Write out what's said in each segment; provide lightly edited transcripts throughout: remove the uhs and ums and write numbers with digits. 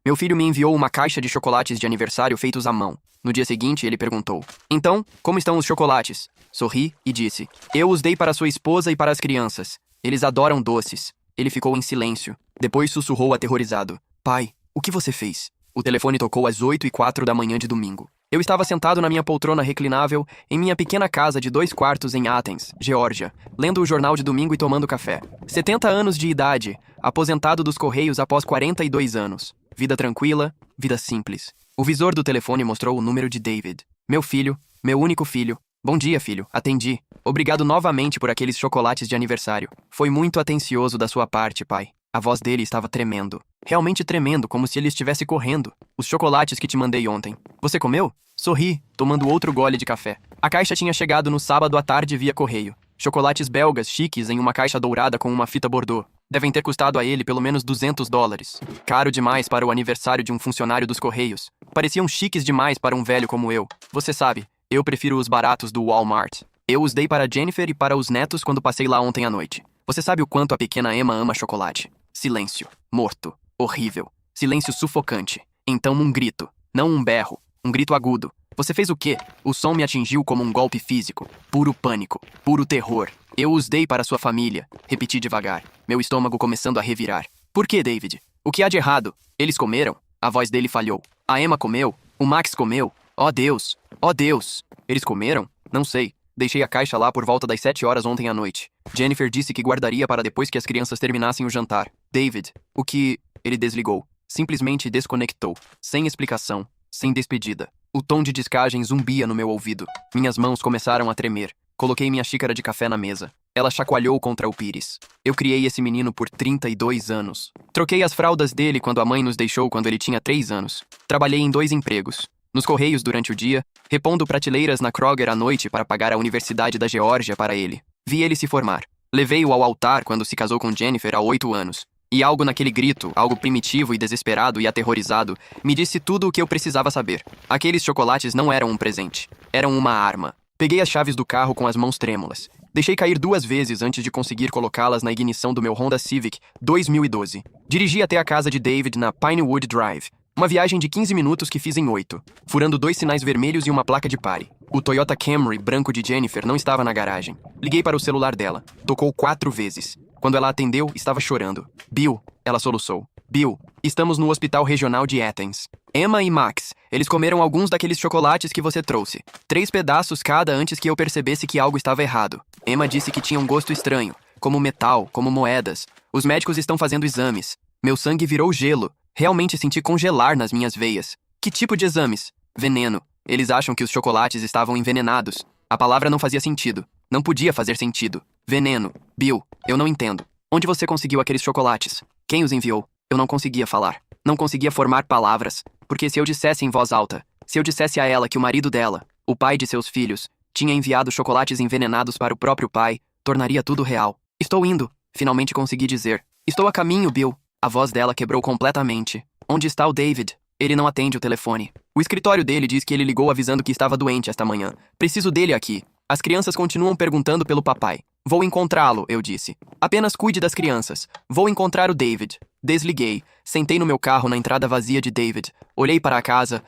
Meu filho me enviou uma caixa de chocolates de aniversário feitos à mão. No dia seguinte, ele perguntou: Então, como estão os chocolates? Sorri e disse: Eu os dei para sua esposa e para as crianças. Eles adoram doces. Ele ficou em silêncio. Depois sussurrou aterrorizado: Pai, o que você fez? O telefone tocou às 8h04 da manhã de domingo. Eu estava sentado na minha poltrona reclinável em minha pequena casa de 2 quartos em Athens, Geórgia, lendo o jornal de domingo e tomando café. 70 anos de idade, aposentado dos Correios após 42 anos. Vida tranquila, vida simples. O visor do telefone mostrou o número de David. Meu filho, meu único filho. Bom dia, filho. Atendi. Obrigado novamente por aqueles chocolates de aniversário. Foi muito atencioso da sua parte, pai. A voz dele estava tremendo. Realmente tremendo, como se ele estivesse correndo. Os chocolates que te mandei ontem. Você comeu? Sorri, tomando outro gole de café. A caixa tinha chegado no sábado à tarde via correio. Chocolates belgas chiques em uma caixa dourada com uma fita bordô. Devem ter custado a ele pelo menos $200. Caro demais para o aniversário de um funcionário dos Correios. Pareciam chiques demais para um velho como eu. Você sabe, eu prefiro os baratos do Walmart. Eu os dei para Jennifer e para os netos quando passei lá ontem à noite. Você sabe o quanto a pequena Emma ama chocolate. Silêncio. Morto. Horrível. Silêncio sufocante. Então um grito. Não um berro. Um grito agudo. Você fez o quê? O som me atingiu como um golpe físico. Puro pânico. Puro terror. Eu os dei para sua família. Repeti devagar. Meu estômago começando a revirar. Por que, David? O que há de errado? Eles comeram? A voz dele falhou. A Emma comeu? O Max comeu? Oh Deus! Oh Deus! Eles comeram? Não sei. Deixei a caixa lá por volta das 7 horas ontem à noite. Jennifer disse que guardaria para depois que as crianças terminassem o jantar. David, o que... Ele desligou. Simplesmente desconectou. Sem explicação. Sem despedida. O tom de descagem zumbia no meu ouvido. Minhas mãos começaram a tremer. Coloquei minha xícara de café na mesa. Ela chacoalhou contra o pires. Eu criei esse menino por 32 anos. Troquei as fraldas dele quando a mãe nos deixou quando ele tinha 3 anos. Trabalhei em 2 empregos. Nos Correios durante o dia, repondo prateleiras na Kroger à noite para pagar a Universidade da Geórgia para ele. Vi ele se formar. Levei-o ao altar quando se casou com Jennifer há 8 anos. E algo naquele grito, algo primitivo e desesperado e aterrorizado, me disse tudo o que eu precisava saber. Aqueles chocolates não eram um presente. Eram uma arma. Peguei as chaves do carro com as mãos trêmulas. Deixei cair 2 vezes antes de conseguir colocá-las na ignição do meu Honda Civic 2012. Dirigi até a casa de David na Pinewood Drive. Uma viagem de 15 minutos que fiz em 8, furando 2 sinais vermelhos e uma placa de pare. O Toyota Camry branco de Jennifer não estava na garagem. Liguei para o celular dela. Tocou 4 vezes. Quando ela atendeu, estava chorando. Bill, ela soluçou. Bill, estamos no hospital regional de Athens. Emma e Max, eles comeram alguns daqueles chocolates que você trouxe. 3 pedaços cada antes que eu percebesse que algo estava errado. Emma disse que tinha um gosto estranho, como metal, como moedas. Os médicos estão fazendo exames. Meu sangue virou gelo. Realmente senti congelar nas minhas veias. Que tipo de exames? Veneno. Eles acham que os chocolates estavam envenenados. A palavra não fazia sentido. Não podia fazer sentido. Veneno. Bill, eu não entendo. Onde você conseguiu aqueles chocolates? Quem os enviou? Eu não conseguia falar. Não conseguia formar palavras. Porque se eu dissesse em voz alta, se eu dissesse a ela que o marido dela, o pai de seus filhos, tinha enviado chocolates envenenados para o próprio pai, tornaria tudo real. Estou indo. Finalmente consegui dizer. Estou a caminho, Bill. A voz dela quebrou completamente. Onde está o David? Ele não atende o telefone. O escritório dele diz que ele ligou avisando que estava doente esta manhã. Preciso dele aqui. As crianças continuam perguntando pelo papai. Vou encontrá-lo, eu disse. Apenas cuide das crianças. Vou encontrar o David. Desliguei. Sentei no meu carro na entrada vazia de David. Olhei para a casa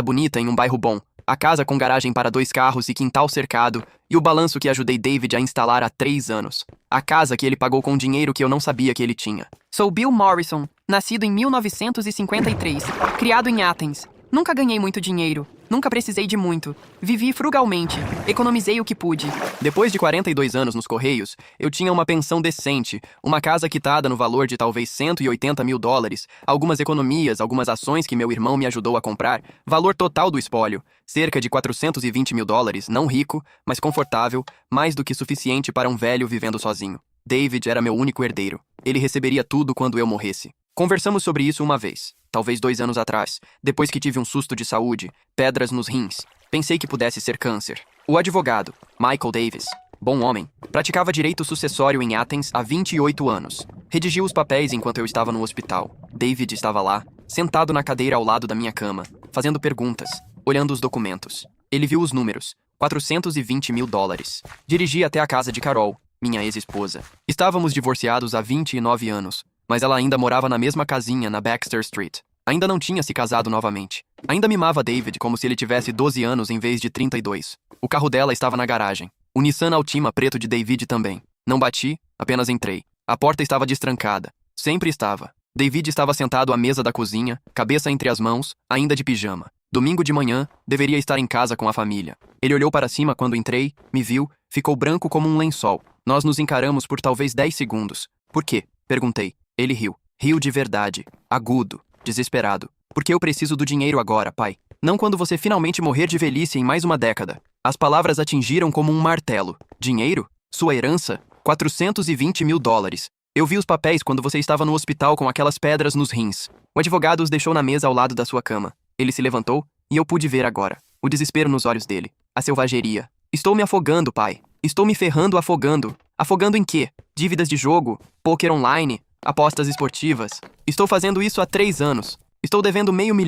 bonita em um bairro bom. A casa com garagem para 2 carros e quintal cercado, e o balanço que ajudei David a instalar há 3 anos. A casa que ele pagou com dinheiro que eu não sabia que ele tinha. Sou Bill Morrison, nascido em 1953, criado em Athens. Nunca ganhei muito dinheiro, nunca precisei de muito. Vivi frugalmente, economizei o que pude. Depois de 42 anos nos Correios, eu tinha uma pensão decente, uma casa quitada no valor de talvez $180 mil, algumas economias, algumas ações que meu irmão me ajudou a comprar, valor total do espólio, cerca de $420 mil, não rico, mas confortável, mais do que suficiente para um velho vivendo sozinho. David era meu único herdeiro. Ele receberia tudo quando eu morresse. Conversamos sobre isso uma vez, talvez 2 anos atrás, depois que tive um susto de saúde, pedras nos rins. Pensei que pudesse ser câncer. O advogado, Michael Davis, bom homem, praticava direito sucessório em Athens há 28 anos. Redigiu os papéis enquanto eu estava no hospital. David estava lá, sentado na cadeira ao lado da minha cama, fazendo perguntas, olhando os documentos. Ele viu os números, $420 mil. Dirigi até a casa de Carol, minha ex-esposa. Estávamos divorciados há 29 anos. Mas ela ainda morava na mesma casinha na Baxter Street. Ainda não tinha se casado novamente. Ainda mimava David como se ele tivesse 12 anos em vez de 32. O carro dela estava na garagem. O Nissan Altima preto de David também. Não bati, apenas entrei. A porta estava destrancada. Sempre estava. David estava sentado à mesa da cozinha, cabeça entre as mãos, ainda de pijama. Domingo de manhã, deveria estar em casa com a família. Ele olhou para cima quando entrei, me viu, ficou branco como um lençol. Nós nos encaramos por talvez 10 segundos. Por quê? Perguntei. Ele riu. Riu de verdade. Agudo. Desesperado. Porque eu preciso do dinheiro agora, pai. Não quando você finalmente morrer de velhice em mais uma década. As palavras atingiram como um martelo. Dinheiro? Sua herança? 420 mil dólares. Eu vi os papéis quando você estava no hospital com aquelas pedras nos rins. O advogado os deixou na mesa ao lado da sua cama. Ele se levantou, e eu pude ver agora. O desespero nos olhos dele. A selvageria. Estou me afogando, pai. Estou me ferrando afogando. Afogando em quê? Dívidas de jogo? Poker online? Apostas esportivas? Estou fazendo isso há 3 anos. Estou devendo $500 mil.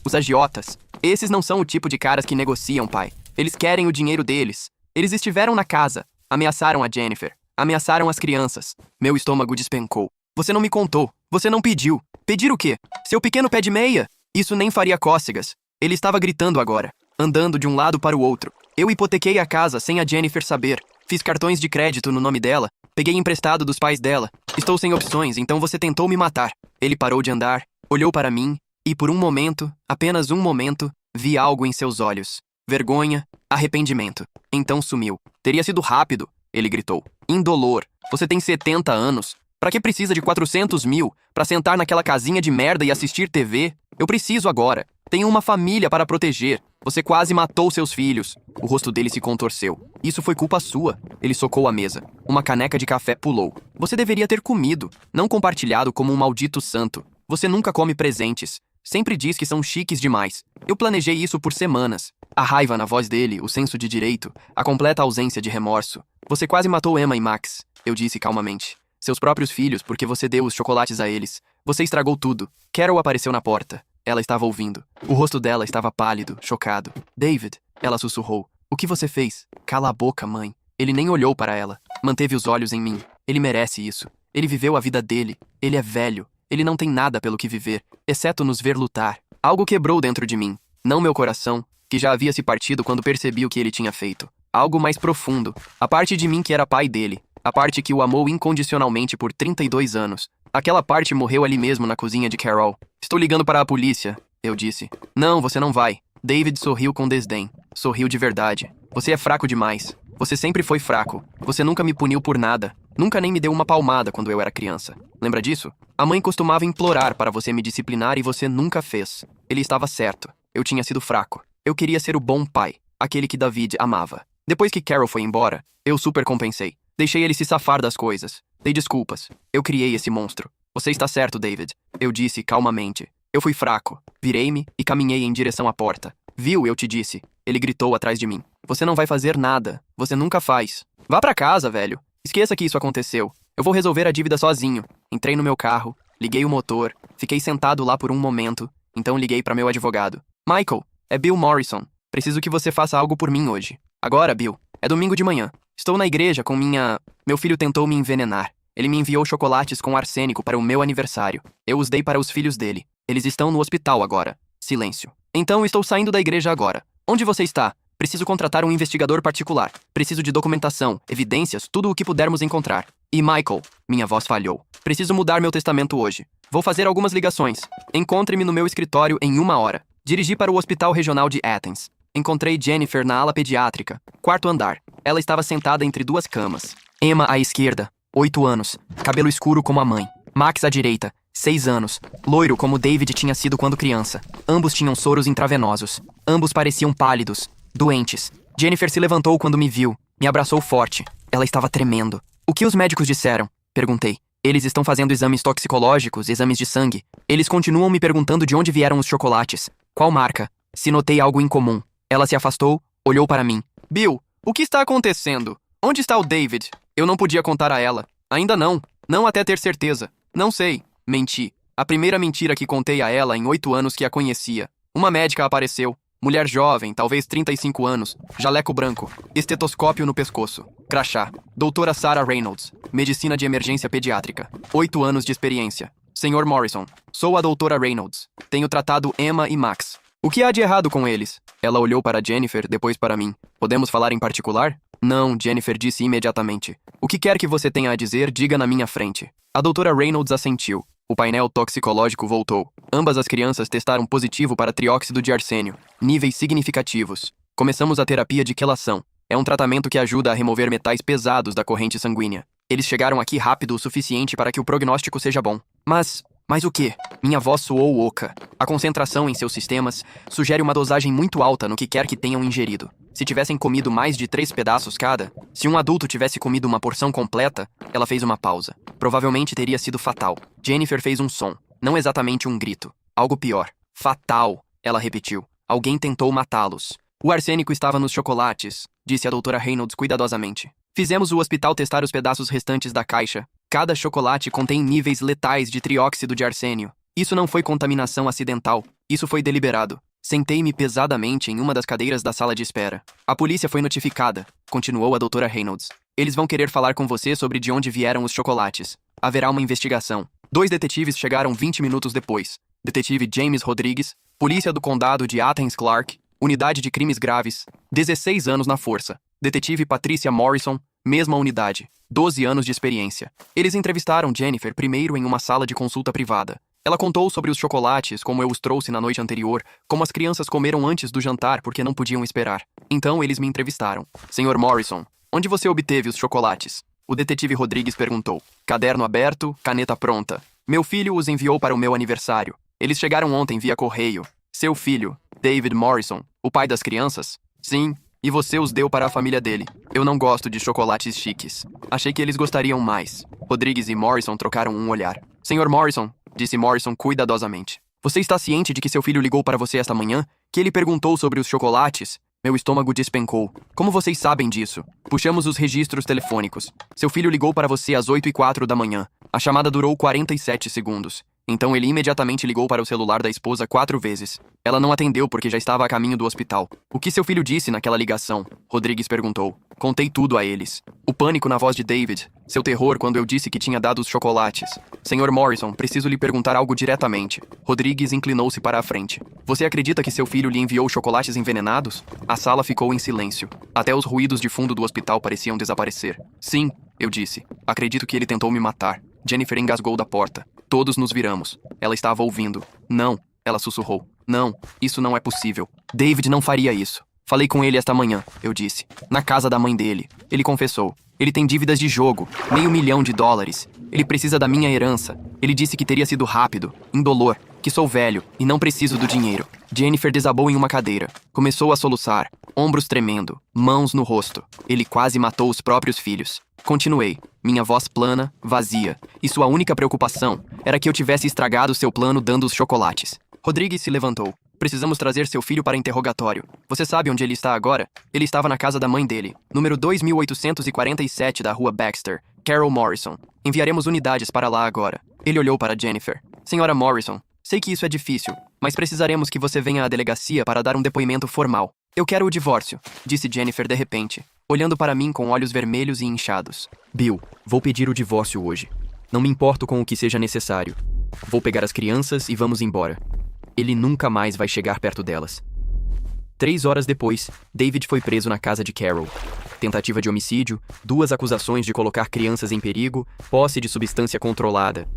Os agiotas. Esses não são o tipo de caras que negociam, pai. Eles querem o dinheiro deles. Eles estiveram na casa. Ameaçaram a Jennifer. Ameaçaram as crianças. Meu estômago despencou. Você não me contou. Você não pediu. Pedir o quê? Seu pequeno pé de meia? Isso nem faria cócegas. Ele estava gritando agora, andando de um lado para o outro. Eu hipotequei a casa sem a Jennifer saber. Fiz cartões de crédito no nome dela. Peguei emprestado dos pais dela. Estou sem opções, então você tentou me matar. Ele parou de andar, olhou para mim, e por um momento, apenas um momento, vi algo em seus olhos. Vergonha, arrependimento. Então sumiu. Teria sido rápido, ele gritou. Indolor. Você tem 70 anos. Pra que precisa de 400 mil? Pra sentar naquela casinha de merda e assistir TV? Eu preciso agora. Tenho uma família para proteger. Você quase matou seus filhos. O rosto dele se contorceu. Isso foi culpa sua. Ele socou a mesa. Uma caneca de café pulou. Você deveria ter comido, não compartilhado como um maldito santo. Você nunca come presentes. Sempre diz que são chiques demais. Eu planejei isso por semanas. A raiva na voz dele, o senso de direito, a completa ausência de remorso. Você quase matou Emma e Max, eu disse calmamente. Seus próprios filhos, porque você deu os chocolates a eles. Você estragou tudo. Carol apareceu na porta. Ela estava ouvindo. O rosto dela estava pálido, chocado. David, ela sussurrou. O que você fez? Cala a boca, mãe. Ele nem olhou para ela. Manteve os olhos em mim. Ele merece isso. Ele viveu a vida dele. Ele é velho. Ele não tem nada pelo que viver, exceto nos ver lutar. Algo quebrou dentro de mim. Não meu coração, que já havia se partido quando percebi o que ele tinha feito. Algo mais profundo. A parte de mim que era pai dele. A parte que o amou incondicionalmente por 32 anos. Aquela parte morreu ali mesmo na cozinha de Carol. Estou ligando para a polícia, eu disse. Não, você não vai. David sorriu com desdém. Sorriu de verdade. Você é fraco demais. Você sempre foi fraco. Você nunca me puniu por nada. Nunca nem me deu uma palmada quando eu era criança. Lembra disso? A mãe costumava implorar para você me disciplinar e você nunca fez. Ele estava certo. Eu tinha sido fraco. Eu queria ser o bom pai. Aquele que David amava. Depois que Carol foi embora, eu supercompensei. Deixei ele se safar das coisas. Dei desculpas. Eu criei esse monstro. Você está certo, David. Eu disse calmamente. Eu fui fraco. Virei-me e caminhei em direção à porta. Viu, eu te disse. Ele gritou atrás de mim. Você não vai fazer nada. Você nunca faz. Vá pra casa, velho. Esqueça que isso aconteceu. Eu vou resolver a dívida sozinho. Entrei no meu carro, liguei o motor, fiquei sentado lá por um momento, então liguei para meu advogado. Michael, é Bill Morrison. Preciso que você faça algo por mim hoje. Agora, Bill. É domingo de manhã. Estou na igreja com minha... Meu filho tentou me envenenar. Ele me enviou chocolates com arsênico para o meu aniversário. Eu os dei para os filhos dele. Eles estão no hospital agora. Silêncio. Então estou saindo da igreja agora. Onde você está? Preciso contratar um investigador particular. Preciso de documentação, evidências, tudo o que pudermos encontrar. E Michael, minha voz falhou. Preciso mudar meu testamento hoje. Vou fazer algumas ligações. Encontre-me no meu escritório em 1 hora. Dirigi para o Hospital Regional de Athens. Encontrei Jennifer na ala pediátrica, 4º andar. Ela estava sentada entre 2 camas. Emma à esquerda, 8 anos, cabelo escuro como a mãe. Max à direita, 6 anos, loiro como David tinha sido quando criança. Ambos tinham soros intravenosos. Ambos pareciam pálidos, doentes. Jennifer se levantou quando me viu. Me abraçou forte. Ela estava tremendo. O que os médicos disseram? Perguntei. Eles estão fazendo exames toxicológicos, exames de sangue. Eles continuam me perguntando de onde vieram os chocolates. Qual marca? Se notei algo incomum. Ela se afastou, olhou para mim. Bill, o que está acontecendo? Onde está o David? Eu não podia contar a ela. Ainda não. Não até ter certeza. Não sei. Menti. A primeira mentira que contei a ela em 8 anos que a conhecia. Uma médica apareceu. Mulher jovem, talvez 35 anos. Jaleco branco. Estetoscópio no pescoço. Crachá. Doutora Sarah Reynolds. Medicina de emergência pediátrica. 8 anos de experiência. Senhor Morrison, sou a doutora Reynolds. Tenho tratado Emma e Max. O que há de errado com eles? Ela olhou para Jennifer, depois para mim. Podemos falar em particular? Não, Jennifer disse imediatamente. O que quer que você tenha a dizer, diga na minha frente. A doutora Reynolds assentiu. O painel toxicológico voltou. Ambas as crianças testaram positivo para trióxido de arsênio. Níveis significativos. Começamos a terapia de quelação. É um tratamento que ajuda a remover metais pesados da corrente sanguínea. Eles chegaram aqui rápido o suficiente para que o prognóstico seja bom. Mas o quê? Minha voz soou oca. A concentração em seus sistemas sugere uma dosagem muito alta no que quer que tenham ingerido. Se tivessem comido mais de 3 pedaços cada, se um adulto tivesse comido uma porção completa, ela fez uma pausa. Provavelmente teria sido fatal. Jennifer fez um som, não exatamente um grito. Algo pior. Fatal, ela repetiu. Alguém tentou matá-los. O arsênico estava nos chocolates, disse a doutora Reynolds cuidadosamente. Fizemos o hospital testar os pedaços restantes da caixa. Cada chocolate contém níveis letais de trióxido de arsênio. Isso não foi contaminação acidental. Isso foi deliberado. Sentei-me pesadamente em uma das cadeiras da sala de espera. A polícia foi notificada, continuou a doutora Reynolds. Eles vão querer falar com você sobre de onde vieram os chocolates. Haverá uma investigação. 2 detetives chegaram 20 minutos depois. Detetive James Rodrigues, Polícia do Condado de Athens Clark, Unidade de Crimes Graves, 16 anos na força. Detetive Patricia Morrison, mesma unidade, 12 anos de experiência. Eles entrevistaram Jennifer primeiro em uma sala de consulta privada. Ela contou sobre os chocolates, como eu os trouxe na noite anterior, como as crianças comeram antes do jantar porque não podiam esperar. Então eles me entrevistaram. Senhor Morrison, onde você obteve os chocolates? O detetive Rodrigues perguntou. Caderno aberto, caneta pronta. Meu filho os enviou para o meu aniversário. Eles chegaram ontem via correio. Seu filho, David Morrison, o pai das crianças? Sim. E você os deu para a família dele. Eu não gosto de chocolates chiques. Achei que eles gostariam mais. Rodrigues e Morrison trocaram um olhar. Senhor Morrison, disse Morrison cuidadosamente. Você está ciente de que seu filho ligou para você esta manhã? Que ele perguntou sobre os chocolates? Meu estômago despencou. Como vocês sabem disso? Puxamos os registros telefônicos. Seu filho ligou para você às 8h04 da manhã. A chamada durou 47 segundos. Então ele imediatamente ligou para o celular da esposa 4 vezes. Ela não atendeu porque já estava a caminho do hospital. O que seu filho disse naquela ligação? Rodrigues perguntou. Contei tudo a eles. O pânico na voz de David. Seu terror quando eu disse que tinha dado os chocolates. Senhor Morrison, preciso lhe perguntar algo diretamente. Rodrigues inclinou-se para a frente. Você acredita que seu filho lhe enviou chocolates envenenados? A sala ficou em silêncio. Até os ruídos de fundo do hospital pareciam desaparecer. Sim, eu disse. Acredito que ele tentou me matar. Jennifer engasgou da porta. Todos nos viramos. Ela estava ouvindo. Não, ela sussurrou. Não, isso não é possível. David não faria isso. Falei com ele esta manhã, eu disse. Na casa da mãe dele. Ele confessou. Ele tem dívidas de jogo, $500.000. Ele precisa da minha herança. Ele disse que teria sido rápido, indolor, que sou velho e não preciso do dinheiro. Jennifer desabou em uma cadeira. Começou a soluçar, ombros tremendo, mãos no rosto. Ele quase matou os próprios filhos. Continuei, minha voz plana, vazia, e sua única preocupação era que eu tivesse estragado seu plano dando os chocolates. Rodrigues se levantou. Precisamos trazer seu filho para interrogatório. Você sabe onde ele está agora? Ele estava na casa da mãe dele, número 2847 da rua Baxter, Carol Morrison. Enviaremos unidades para lá agora. Ele olhou para Jennifer. Senhora Morrison, sei que isso é difícil, mas precisaremos que você venha à delegacia para dar um depoimento formal. Eu quero o divórcio, disse Jennifer de repente, olhando para mim com olhos vermelhos e inchados. Bill, vou pedir o divórcio hoje. Não me importo com o que seja necessário. Vou pegar as crianças e vamos embora. Ele nunca mais vai chegar perto delas. 3 horas depois, David foi preso na casa de Carol. Tentativa de homicídio, 2 acusações de colocar crianças em perigo, posse de substância controlada.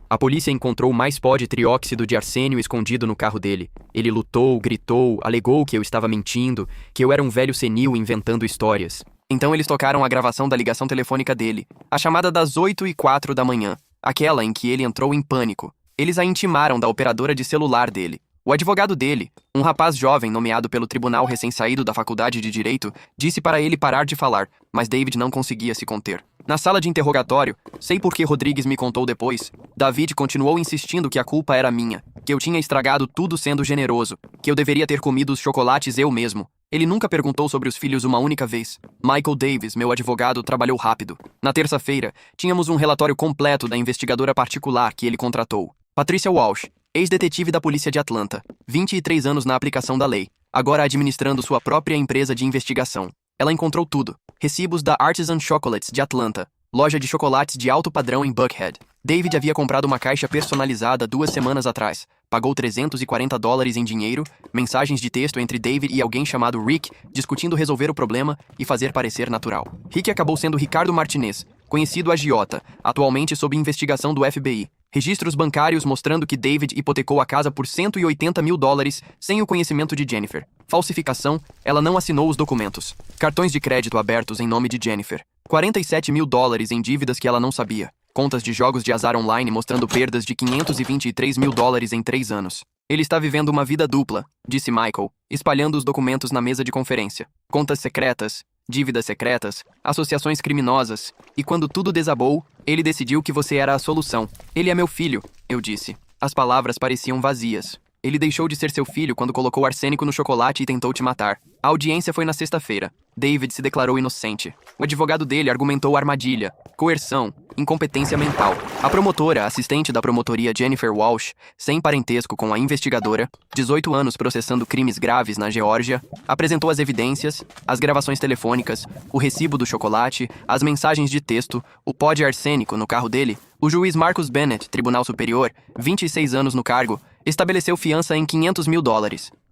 A polícia encontrou mais pó de trióxido de arsênio escondido no carro dele. Ele lutou, gritou, alegou que eu estava mentindo, que eu era um velho senil inventando histórias. Então eles tocaram a gravação da ligação telefônica dele, a chamada das 8h04 da manhã, aquela em que ele entrou em pânico. Eles a intimaram da operadora de celular dele. O advogado dele, um rapaz jovem nomeado pelo tribunal recém-saído da faculdade de Direito, disse para ele parar de falar, mas David não conseguia se conter. Na sala de interrogatório, sei por que Rodrigues me contou depois, David continuou insistindo que a culpa era minha, que eu tinha estragado tudo sendo generoso, que eu deveria ter comido os chocolates eu mesmo. Ele nunca perguntou sobre os filhos uma única vez. Michael Davis, meu advogado, trabalhou rápido. Na terça-feira, tínhamos um relatório completo da investigadora particular que ele contratou. Patricia Walsh, ex-detetive da polícia de Atlanta, 23 anos na aplicação da lei, agora administrando sua própria empresa de investigação. Ela encontrou tudo. Recibos da Artisan Chocolates de Atlanta, loja de chocolates de alto padrão em Buckhead. David havia comprado uma caixa personalizada 2 semanas atrás. Pagou $340 em dinheiro, mensagens de texto entre David e alguém chamado Rick, discutindo resolver o problema e fazer parecer natural. Rick acabou sendo Ricardo Martinez, conhecido agiota, atualmente sob investigação do FBI. Registros bancários mostrando que David hipotecou a casa por $180 mil sem o conhecimento de Jennifer. Falsificação, ela não assinou os documentos. Cartões de crédito abertos em nome de Jennifer. $47 mil em dívidas que ela não sabia. Contas de jogos de azar online mostrando perdas de $523 mil em 3 anos. Ele está vivendo uma vida dupla, disse Michael, espalhando os documentos na mesa de conferência. Contas secretas, dívidas secretas, associações criminosas. E quando tudo desabou, ele decidiu que você era a solução. Ele é meu filho, eu disse. As palavras pareciam vazias. Ele deixou de ser seu filho quando colocou arsênico no chocolate e tentou te matar. A audiência foi na sexta-feira. David se declarou inocente. O advogado dele argumentou armadilha, coerção, incompetência mental. A promotora, assistente da promotoria Jennifer Walsh, sem parentesco com a investigadora, 18 anos processando crimes graves na Geórgia, apresentou as evidências, as gravações telefônicas, o recibo do chocolate, as mensagens de texto, o pó de arsênico no carro dele. O juiz Marcus Bennett, Tribunal Superior, 26 anos no cargo, estabeleceu fiança em $500 mil.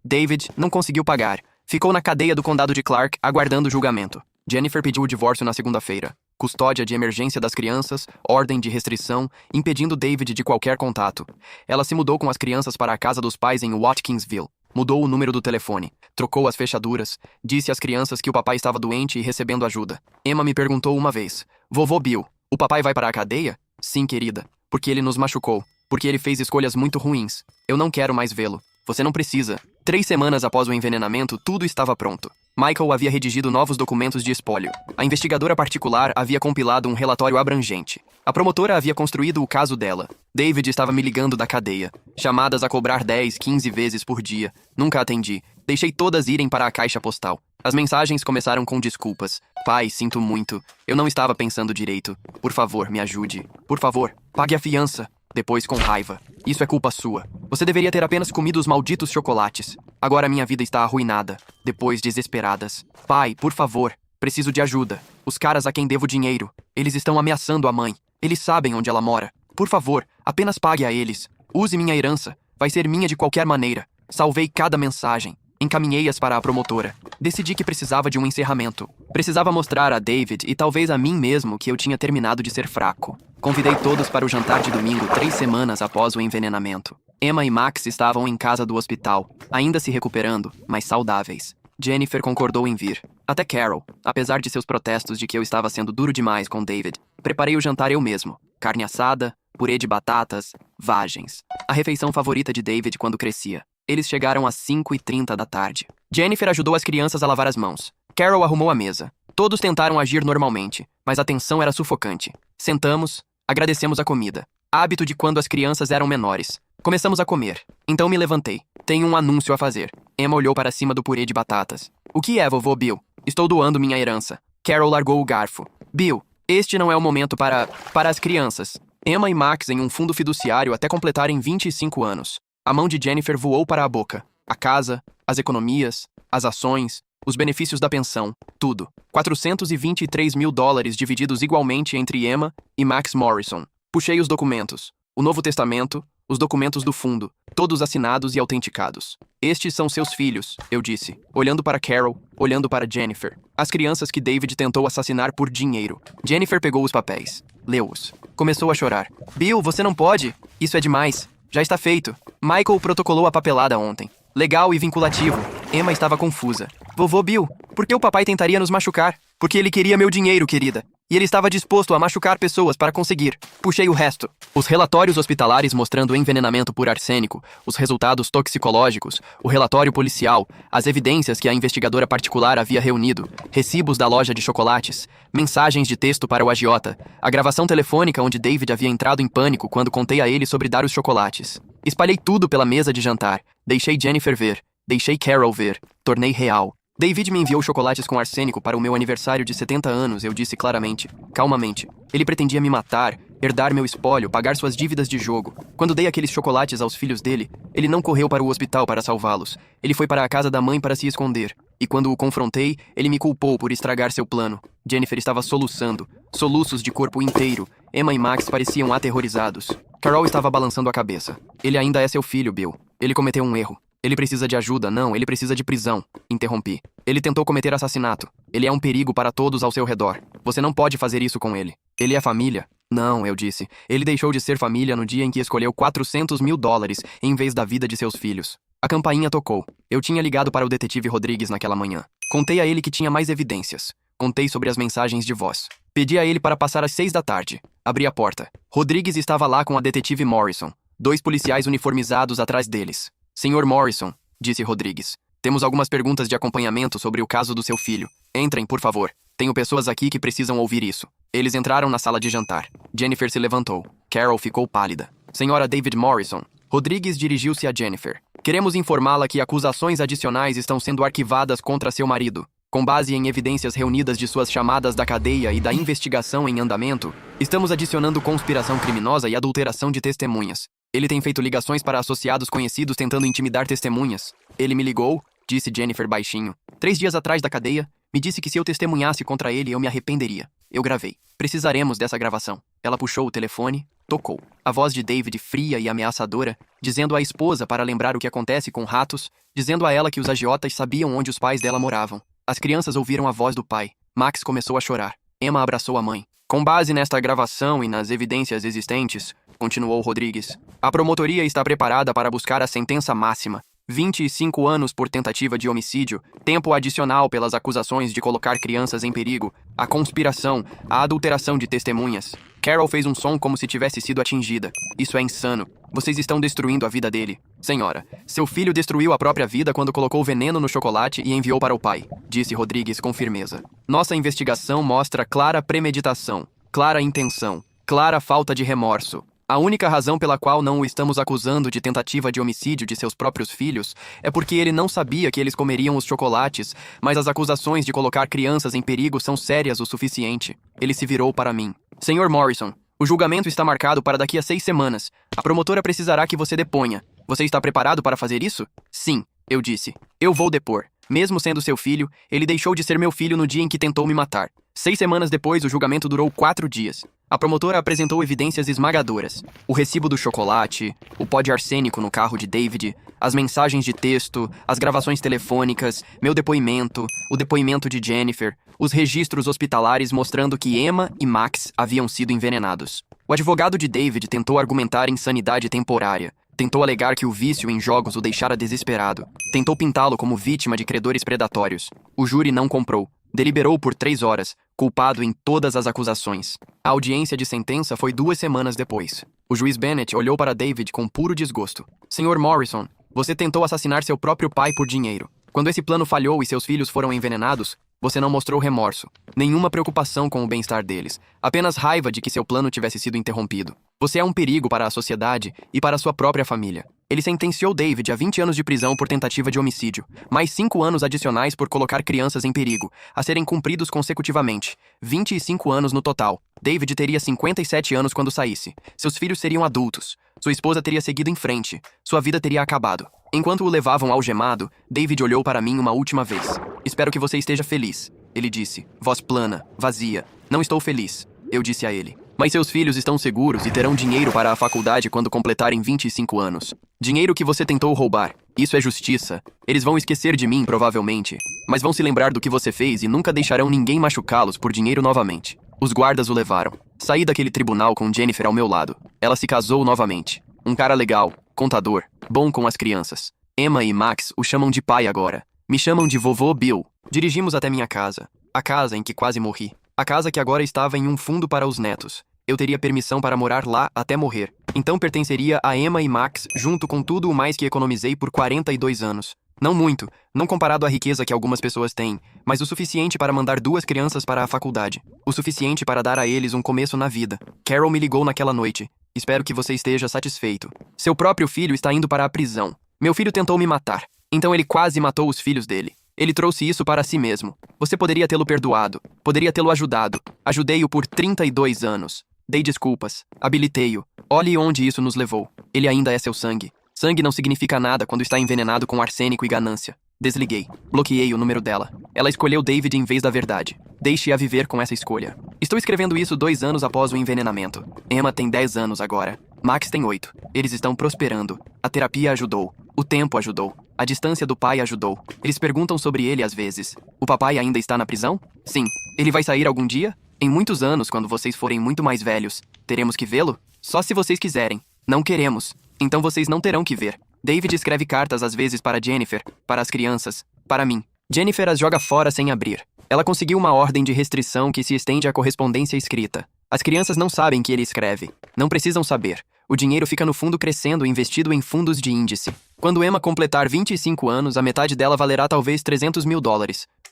David não conseguiu pagar. Ficou na cadeia do condado de Clark, aguardando o julgamento. Jennifer pediu o divórcio na segunda-feira. Custódia de emergência das crianças, ordem de restrição, impedindo David de qualquer contato. Ela se mudou com as crianças para a casa dos pais em Watkinsville. Mudou o número do telefone. Trocou as fechaduras. Disse às crianças que o papai estava doente e recebendo ajuda. Emma me perguntou uma vez: Vovô Bill, o papai vai para a cadeia? Sim, querida. Porque ele nos machucou. Porque ele fez escolhas muito ruins. Eu não quero mais vê-lo. Você não precisa. 3 semanas após o envenenamento, tudo estava pronto. Michael havia redigido novos documentos de espólio. A investigadora particular havia compilado um relatório abrangente. A promotora havia construído o caso dela. David estava me ligando da cadeia. Chamadas a cobrar 10, 15 vezes por dia. Nunca atendi. Deixei todas irem para a caixa postal. As mensagens começaram com desculpas. Pai, sinto muito. Eu não estava pensando direito. Por favor, me ajude. Por favor, pague a fiança. Depois, com raiva. Isso é culpa sua. Você deveria ter apenas comido os malditos chocolates. Agora minha vida está arruinada. Depois, desesperadas. Pai, por favor. Preciso de ajuda. Os caras a quem devo dinheiro. Eles estão ameaçando a mãe. Eles sabem onde ela mora. Por favor, apenas pague a eles. Use minha herança. Vai ser minha de qualquer maneira. Salvei cada mensagem. Encaminhei-as para a promotora. Decidi que precisava de um encerramento. Precisava mostrar a David e talvez a mim mesmo que eu tinha terminado de ser fraco. Convidei todos para o jantar de domingo 3 semanas após o envenenamento. Emma e Max estavam em casa do hospital, ainda se recuperando, mas saudáveis. Jennifer concordou em vir. Até Carol, apesar de seus protestos de que eu estava sendo duro demais com David. Preparei o jantar eu mesmo. Carne assada, purê de batatas, vagens. A refeição favorita de David quando crescia. Eles chegaram às 5h30 da tarde. Jennifer ajudou as crianças a lavar as mãos. Carol arrumou a mesa. Todos tentaram agir normalmente, mas a tensão era sufocante. Sentamos, agradecemos a comida. Hábito de quando as crianças eram menores. Começamos a comer. Então me levantei. Tenho um anúncio a fazer. Emma olhou para cima do purê de batatas. O que é, vovô Bill? Estou doando minha herança. Carol largou o garfo. Bill, este não é o momento para as crianças. Emma e Max em um fundo fiduciário até completarem 25 anos. A mão de Jennifer voou para a boca. A casa, as economias, as ações, os benefícios da pensão, tudo. $423 mil divididos igualmente entre Emma e Max Morrison. Puxei os documentos. O Novo Testamento, os documentos do fundo, todos assinados e autenticados. Estes são seus filhos, eu disse, olhando para Carol, olhando para Jennifer. As crianças que David tentou assassinar por dinheiro. Jennifer pegou os papéis. Leu-os. Começou a chorar. Bill, você não pode. Isso é demais. Já está feito. Michael protocolou a papelada ontem. Legal e vinculativo. Emma estava confusa. Vovô Bill, por que o papai tentaria nos machucar? Porque ele queria meu dinheiro, querida. E ele estava disposto a machucar pessoas para conseguir. Puxei o resto. Os relatórios hospitalares mostrando envenenamento por arsênico, os resultados toxicológicos, o relatório policial, as evidências que a investigadora particular havia reunido, recibos da loja de chocolates, mensagens de texto para o agiota, a gravação telefônica onde David havia entrado em pânico quando contei a ele sobre dar os chocolates. Espalhei tudo pela mesa de jantar. Deixei Jennifer ver. Deixei Carol ver. Tornei real. David me enviou chocolates com arsênico para o meu aniversário de 70 anos, eu disse claramente, calmamente. Ele pretendia me matar, herdar meu espólio, pagar suas dívidas de jogo. Quando dei aqueles chocolates aos filhos dele, ele não correu para o hospital para salvá-los. Ele foi para a casa da mãe para se esconder. E quando o confrontei, ele me culpou por estragar seu plano. Jennifer estava soluçando, soluços de corpo inteiro. Emma e Max pareciam aterrorizados. Carol estava balançando a cabeça. Ele ainda é seu filho, Bill. Ele cometeu um erro. Ele precisa de ajuda, não, ele precisa de prisão. Interrompi. Ele tentou cometer assassinato. Ele é um perigo para todos ao seu redor. Você não pode fazer isso com ele. Ele é família. Não, eu disse. Ele deixou de ser família no dia em que escolheu $400.000 em vez da vida de seus filhos. A campainha tocou. Eu tinha ligado para o detetive Rodrigues naquela manhã. Contei a ele que tinha mais evidências. Contei sobre as mensagens de voz. Pedi a ele para passar às 6 da tarde. Abri a porta. Rodrigues estava lá com a detetive Morrison. 2 policiais uniformizados atrás deles. Senhor Morrison, disse Rodrigues. Temos algumas perguntas de acompanhamento sobre o caso do seu filho. Entrem, por favor. Tenho pessoas aqui que precisam ouvir isso. Eles entraram na sala de jantar. Jennifer se levantou. Carol ficou pálida. Senhora David Morrison. Rodrigues dirigiu-se a Jennifer. Queremos informá-la que acusações adicionais estão sendo arquivadas contra seu marido. Com base em evidências reunidas de suas chamadas da cadeia e da investigação em andamento, estamos adicionando conspiração criminosa e adulteração de testemunhas. Ele tem feito ligações para associados conhecidos tentando intimidar testemunhas. Ele me ligou, disse Jennifer baixinho. 3 dias atrás da cadeia, me disse que se eu testemunhasse contra ele, eu me arrependeria. Eu gravei. Precisaremos dessa gravação. Ela puxou o telefone, tocou. A voz de David fria e ameaçadora, dizendo à esposa para lembrar o que acontece com ratos, dizendo a ela que os agiotas sabiam onde os pais dela moravam. As crianças ouviram a voz do pai. Max começou a chorar. Emma abraçou a mãe. Com base nesta gravação e nas evidências existentes, continuou Rodrigues, a promotoria está preparada para buscar a sentença máxima. 25 anos por tentativa de homicídio, tempo adicional pelas acusações de colocar crianças em perigo, a conspiração, a adulteração de testemunhas. Carol fez um som como se tivesse sido atingida. Isso é insano. Vocês estão destruindo a vida dele. Senhora, seu filho destruiu a própria vida quando colocou veneno no chocolate e enviou para o pai, disse Rodrigues com firmeza. Nossa investigação mostra clara premeditação, clara intenção, clara falta de remorso. A única razão pela qual não o estamos acusando de tentativa de homicídio de seus próprios filhos é porque ele não sabia que eles comeriam os chocolates, mas as acusações de colocar crianças em perigo são sérias o suficiente. Ele se virou para mim. Senhor Morrison, o julgamento está marcado para daqui a 6 semanas. A promotora precisará que você deponha. Você está preparado para fazer isso? Sim, eu disse. Eu vou depor. Mesmo sendo seu filho, ele deixou de ser meu filho no dia em que tentou me matar. 6 semanas depois, o julgamento durou 4 dias. A promotora apresentou evidências esmagadoras. O recibo do chocolate, o pó de arsênico no carro de David, as mensagens de texto, as gravações telefônicas, meu depoimento, o depoimento de Jennifer, os registros hospitalares mostrando que Emma e Max haviam sido envenenados. O advogado de David tentou argumentar insanidade temporária. Tentou alegar que o vício em jogos o deixara desesperado. Tentou pintá-lo como vítima de credores predatórios. O júri não comprou. Deliberou por 3 horas, culpado em todas as acusações. A audiência de sentença foi 2 semanas depois. O juiz Bennett olhou para David com puro desgosto. Senhor Morrison, você tentou assassinar seu próprio pai por dinheiro. Quando esse plano falhou e seus filhos foram envenenados, você não mostrou remorso, nenhuma preocupação com o bem-estar deles, apenas raiva de que seu plano tivesse sido interrompido. Você é um perigo para a sociedade e para sua própria família. Ele sentenciou David a 20 anos de prisão por tentativa de homicídio, mais 5 anos adicionais por colocar crianças em perigo, a serem cumpridos consecutivamente. 25 anos no total. David teria 57 anos quando saísse. Seus filhos seriam adultos. Sua esposa teria seguido em frente. Sua vida teria acabado. Enquanto o levavam algemado, David olhou para mim uma última vez. Espero que você esteja feliz, ele disse. Voz plana, vazia. Não estou feliz, eu disse a ele. Mas seus filhos estão seguros e terão dinheiro para a faculdade quando completarem 25 anos. Dinheiro que você tentou roubar. Isso é justiça. Eles vão esquecer de mim, provavelmente. Mas vão se lembrar do que você fez e nunca deixarão ninguém machucá-los por dinheiro novamente. Os guardas o levaram. Saí daquele tribunal com Jennifer ao meu lado. Ela se casou novamente. Um cara legal, contador, bom com as crianças. Emma e Max o chamam de pai agora. Me chamam de vovô Bill. Dirigimos até minha casa. A casa em que quase morri. A casa que agora estava em um fundo para os netos. Eu teria permissão para morar lá até morrer. Então pertenceria a Emma e Max, junto com tudo o mais que economizei por 42 anos. Não muito, não comparado à riqueza que algumas pessoas têm, mas o suficiente para mandar 2 crianças para a faculdade. O suficiente para dar a eles um começo na vida. Carol me ligou naquela noite. Espero que você esteja satisfeito. Seu próprio filho está indo para a prisão. Meu filho tentou me matar. Então ele quase matou os filhos dele. Ele trouxe isso para si mesmo. Você poderia tê-lo perdoado. Poderia tê-lo ajudado. Ajudei-o por 32 anos. Dei desculpas. Habilitei-o. Olhe onde isso nos levou. Ele ainda é seu sangue. Sangue não significa nada quando está envenenado com arsênico e ganância. Desliguei. Bloqueei o número dela. Ela escolheu David em vez da verdade. Deixe-a viver com essa escolha. Estou escrevendo isso 2 anos após o envenenamento. Emma tem 10 anos agora. Max tem 8. Eles estão prosperando. A terapia ajudou. O tempo ajudou. A distância do pai ajudou. Eles perguntam sobre ele às vezes. O papai ainda está na prisão? Sim. Ele vai sair algum dia? Em muitos anos, quando vocês forem muito mais velhos. Teremos que vê-lo? Só se vocês quiserem. Não queremos. Então vocês não terão que ver. David escreve cartas às vezes para Jennifer, para as crianças, para mim. Jennifer as joga fora sem abrir. Ela conseguiu uma ordem de restrição que se estende à correspondência escrita. As crianças não sabem que ele escreve. Não precisam saber. O dinheiro fica no fundo crescendo investido em fundos de índice. Quando Emma completar 25 anos, a metade dela valerá talvez $300 mil.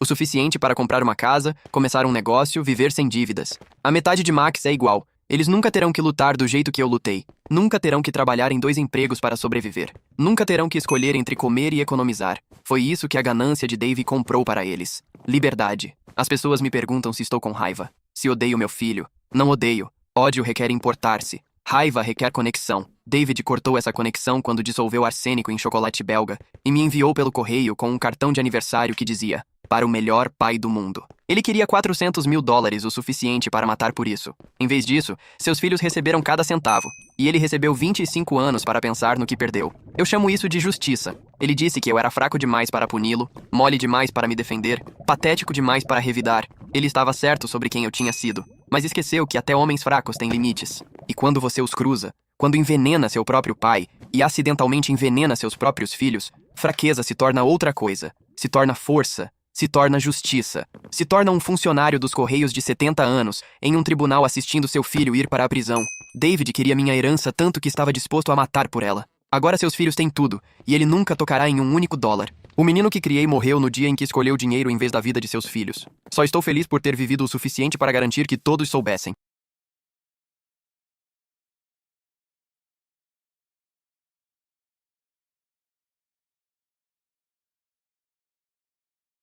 O suficiente para comprar uma casa, começar um negócio, viver sem dívidas. A metade de Max é igual. Eles nunca terão que lutar do jeito que eu lutei. Nunca terão que trabalhar em 2 empregos para sobreviver. Nunca terão que escolher entre comer e economizar. Foi isso que a ganância de Dave comprou para eles. Liberdade. As pessoas me perguntam se estou com raiva. Se odeio meu filho. Não odeio. Ódio requer importar-se. Raiva requer conexão. David cortou essa conexão quando dissolveu arsênico em chocolate belga e me enviou pelo correio com um cartão de aniversário que dizia: para o melhor pai do mundo. Ele queria $400 mil, o suficiente para matar por isso. Em vez disso, seus filhos receberam cada centavo, e ele recebeu 25 anos para pensar no que perdeu. Eu chamo isso de justiça. Ele disse que eu era fraco demais para puni-lo, mole demais para me defender, patético demais para revidar. Ele estava certo sobre quem eu tinha sido, mas esqueceu que até homens fracos têm limites. E quando você os cruza, quando envenena seu próprio pai e acidentalmente envenena seus próprios filhos, fraqueza se torna outra coisa, se torna força, se torna justiça, se torna um funcionário dos Correios de 70 anos em um tribunal assistindo seu filho ir para a prisão. David queria minha herança tanto que estava disposto a matar por ela. Agora seus filhos têm tudo, e ele nunca tocará em um único dólar. O menino que criei morreu no dia em que escolheu dinheiro em vez da vida de seus filhos. Só estou feliz por ter vivido o suficiente para garantir que todos soubessem.